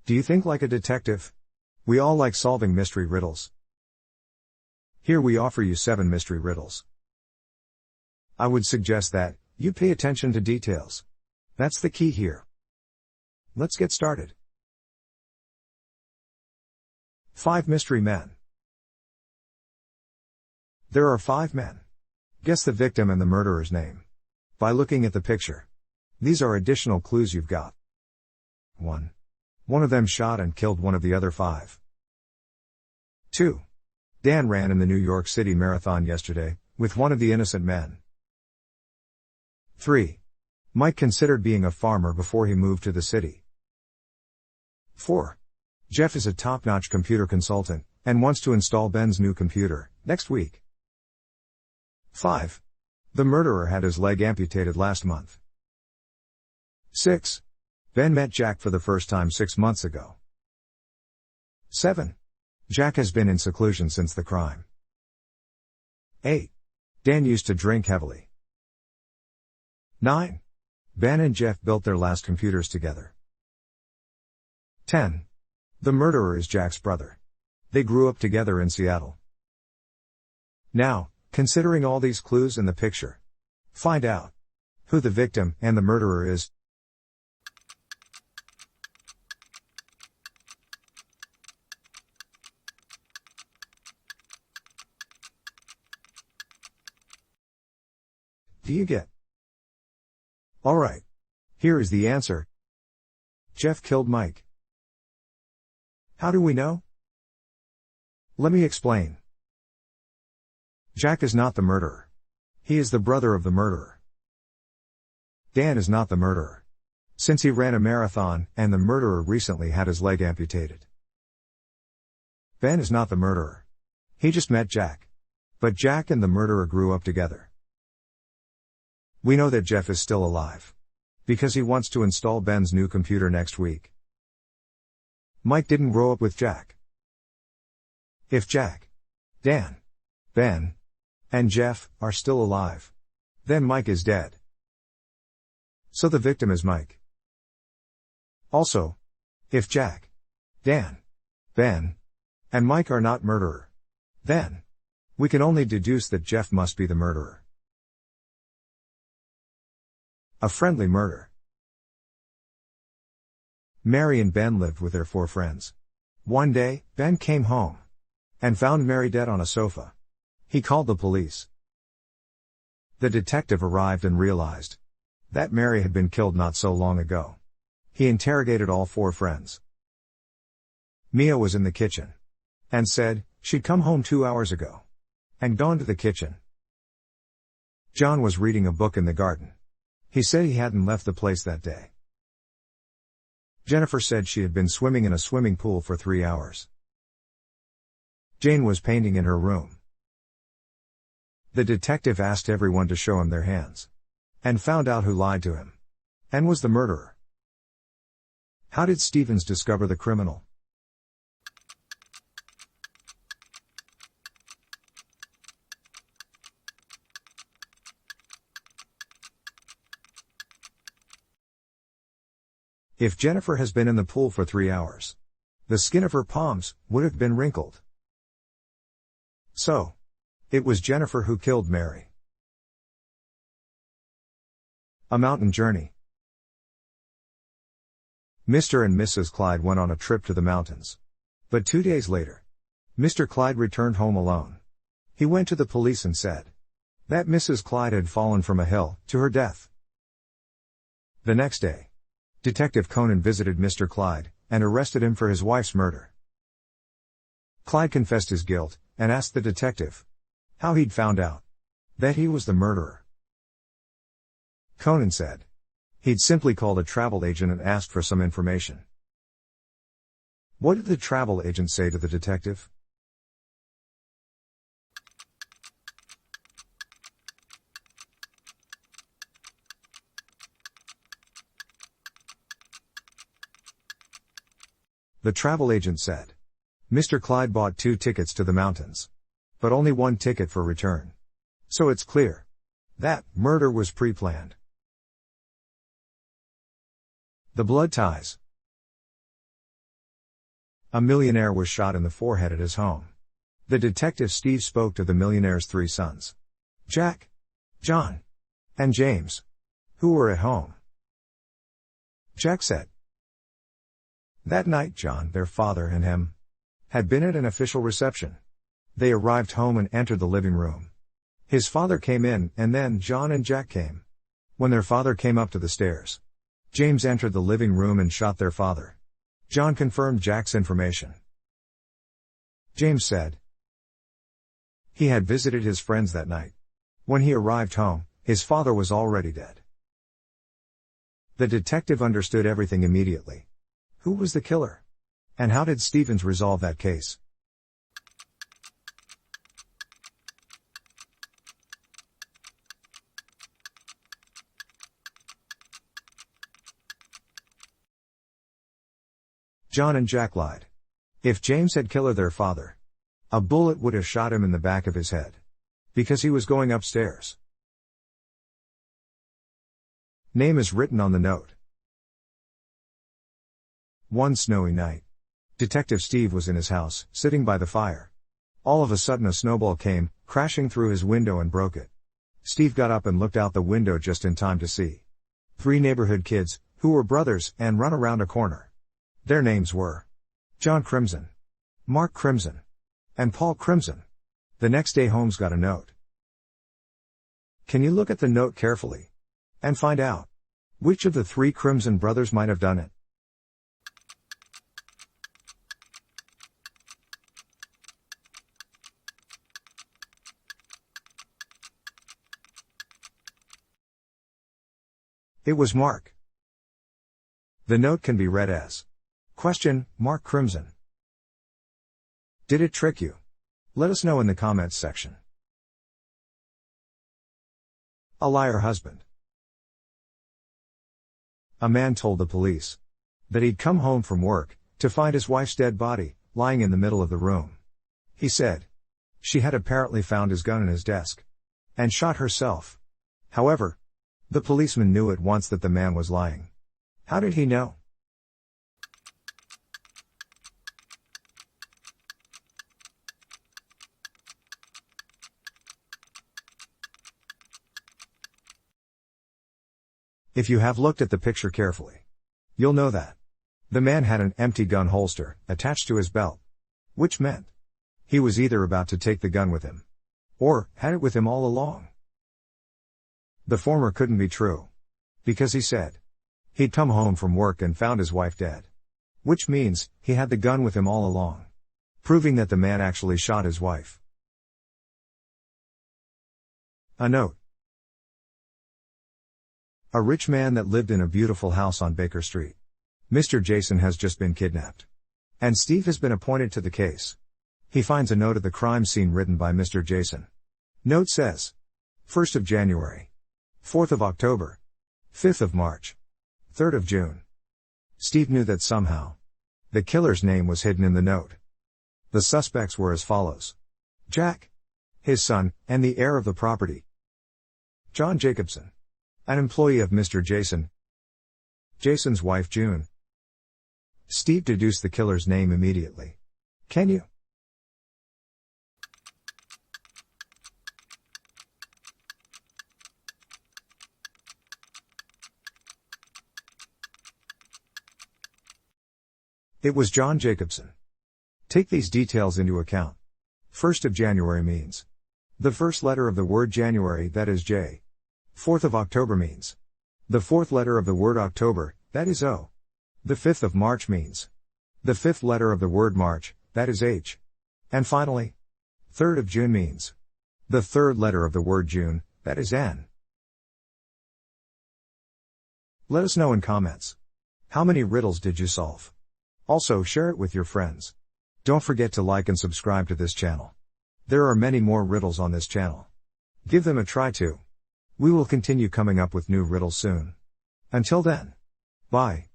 Do you think like a detective? We all like solving mystery riddles. Here we offer you 7 mystery riddles. I would suggest that you pay attention to details. That's the key here. Let's get started. 5 mystery men. There are 5 men. Guess the victim and the murderer's name by looking at the picture. These are additional clues you've got. 1. One of them shot and killed one of the other 5. 2. Dan ran in the New York City Marathon yesterday with one of the innocent men. 3. Mike considered being a farmer before he moved to the city. 4. Jeff is a top-notch computer consultant and wants to install Ben's new computer next week. 5. The murderer had his leg amputated last month. 6. Ben met Jack for the first time 6 months ago. 7. Jack has been in seclusion since the crime. 8. Dan used to drink heavily. 9. Ben and Jeff built their last computers together. 10. The murderer is Jack's brother. They grew up together in Seattle. Now, considering all these clues in the picture, find out who the victim and the murderer is. Do you get? Alright. Here is the answer. Jeff killed Mike. How do we know? Let me explain. Jack is not the murderer. He is the brother of the murderer. Dan is not the murderer, since he ran a marathon and the murderer recently had his leg amputated. Ben is not the murderer. He just met Jack. But Jack and the murderer grew up together. We know that Jeff is still alive because he wants to install Ben's new computer next week. Mike didn't grow up with Jack. If Jack, Dan, Ben, and Jeff are still alive, then Mike is dead. So the victim is Mike. Also, if Jack, Dan, Ben, and Mike are not murderer, then we can only deduce that Jeff must be the murderer. A friendly murder. Mary and Ben lived with their 4 friends. One day, Ben came home and found Mary dead on a sofa. He called the police. The detective arrived and realized that Mary had been killed not so long ago. He interrogated all 4 friends. Mia was in the kitchen and said she'd come home 2 hours ago and gone to the kitchen. John was reading a book in the garden. He said he hadn't left the place that day. Jennifer said she had been swimming in a swimming pool for 3 hours. Jane was painting in her room. The detective asked everyone to show him their hands and found out who lied to him and was the murderer. How did Stevens discover the criminal? If Jennifer has been in the pool for 3 hours, the skin of her palms would have been wrinkled. So, it was Jennifer who killed Mary. A mountain journey. Mr. and Mrs. Clyde went on a trip to the mountains. But 2 days later, Mr. Clyde returned home alone. He went to the police and said that Mrs. Clyde had fallen from a hill to her death. The next day, Detective Conan visited Mr. Clyde and arrested him for his wife's murder. Clyde confessed his guilt and asked the detective how he'd found out that he was the murderer. Conan said he'd simply called a travel agent and asked for some information. What did the travel agent say to the detective? The travel agent said, Mr. Clyde bought 2 tickets to the mountains, but only 1 ticket for return. So it's clear that murder was pre-planned. The blood ties. A millionaire was shot in the forehead at his home. The detective Steve spoke to the millionaire's 3 sons. Jack, John, and James, who were at home. Jack said. That night John, their father, and him had been at an official reception. They arrived home and entered the living room. His father came in, and then John and Jack came. When their father came up to the stairs, James entered the living room and shot their father. John confirmed Jack's information. James said he had visited his friends that night. When he arrived home, his father was already dead. The detective understood everything immediately. Who was the killer? And how did Stevens resolve that case? John and Jack lied. If James had killed their father, a bullet would have shot him in the back of his head. Because he was going upstairs. Name is written on the note. One snowy night, Detective Steve was in his house, sitting by the fire. All of a sudden a snowball came, crashing through his window and broke it. Steve got up and looked out the window just in time to see 3 neighborhood kids, who were brothers, and run around a corner. Their names were John Crimson, Mark Crimson, and Paul Crimson. The next day Holmes got a note. Can you look at the note carefully and find out which of the 3 Crimson brothers might have done it? It was Mark. The note can be read as question, Mark Crimson. Did it trick you? Let us know in the comments section. A liar husband. A man told the police that he'd come home from work to find his wife's dead body lying in the middle of the room. He said she had apparently found his gun in his desk and shot herself. However, the policeman knew at once that the man was lying. How did he know? If you have looked at the picture carefully, you'll know that the man had an empty gun holster attached to his belt, which meant he was either about to take the gun with him or had it with him all along. The former couldn't be true, because he said he'd come home from work and found his wife dead, which means he had the gun with him all along, proving that the man actually shot his wife. A note. A rich man that lived in a beautiful house on Baker Street. Mr. Jason has just been kidnapped, and Steve has been appointed to the case. He finds a note at the crime scene written by Mr. Jason. Note says 1st of January, 4th of October, 5th of March, 3rd of June. Steve knew that somehow the killer's name was hidden in the note. The suspects were as follows: Jack, his son, and the heir of the property; John Jacobson, an employee of Mr. Jason; Jason's wife June. Steve deduced the killer's name immediately. Can you? It was John Jacobson. Take these details into account. 1st of January means the first letter of the word January, that is J. 4th of October means the 4th letter of the word October, that is O. The 5th of March means the 5th letter of the word March, that is H. And finally, 3rd of June means the 3rd letter of the word June, that is N. Let us know in comments. How many riddles did you solve? Also share it with your friends. Don't forget to like and subscribe to this channel. There are many more riddles on this channel. Give them a try too. We will continue coming up with new riddles soon. Until then, bye.